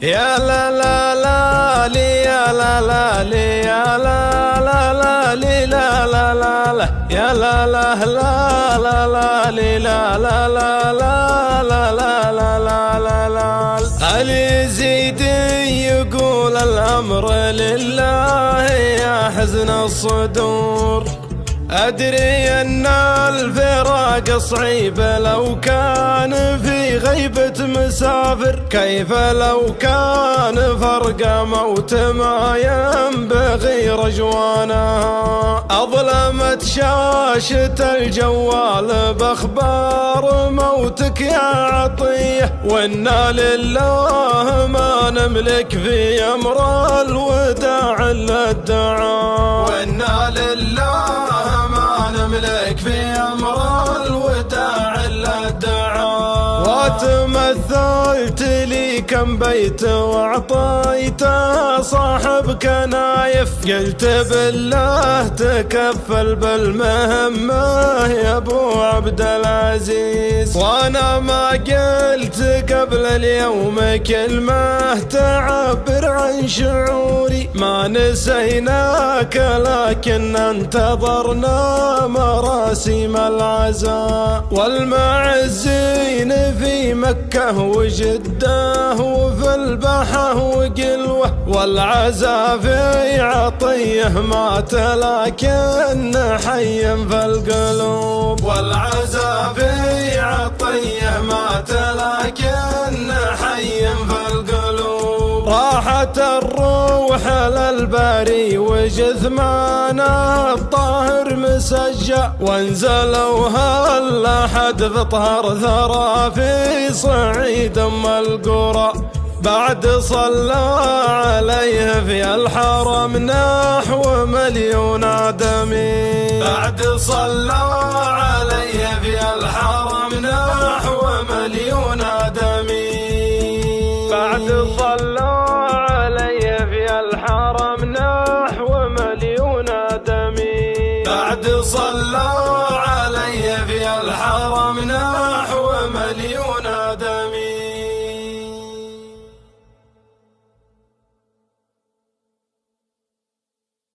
يا لا لا لا لي يا لا لا لي يا لا لا لا لي لا لا لا لا يا لا لا لا لا لا لي لا لا لا لا لا لا لا لا لا لا. علي زيدي يقول الأمر لله يا حزن الصدور، أدري أن الفراق صعيب لو كان في غيبة مسافر، كيف لو كان فرق موت ما ينبغي رجوانها. أظلمت شاشة الجوال بأخبار موتك يا عطية، وإنا لله ما نملك في أمر الوداع إلا الدعاء، وإنا لله نملك في أمر الوداع إلا الدعاء. وتمثلت لي كم بيت وأعطيت صاحبك نايف، قلت بالله تكفل بالمهمة يا أبو عبد العزيز، وأنا ما قلت قبل اليوم كلمة تعبر عن شعوري. ما نسيناك لكن انتظرنا مراسيم العزاء، والمعزين في مكة وجدة وفي البحة وقلوة، والعزاء في عطية مات لكن حي في القلوب، والعزاء في عطية مات لكن حي في القلوب. راحت الروح للباري وجثمانه الطاهر مسجى، وانزلوا هالأحد في طهر ثرى في صعيد أم القرى، بعد صلى عليه في الحرم نحو مليون آدمي، بعد صلى عليه في الحرم نحو مليون آدمي، بعد صلى عليه في الحرم نحو مليون آدمي، بعد صلى عليه في الحرم نحو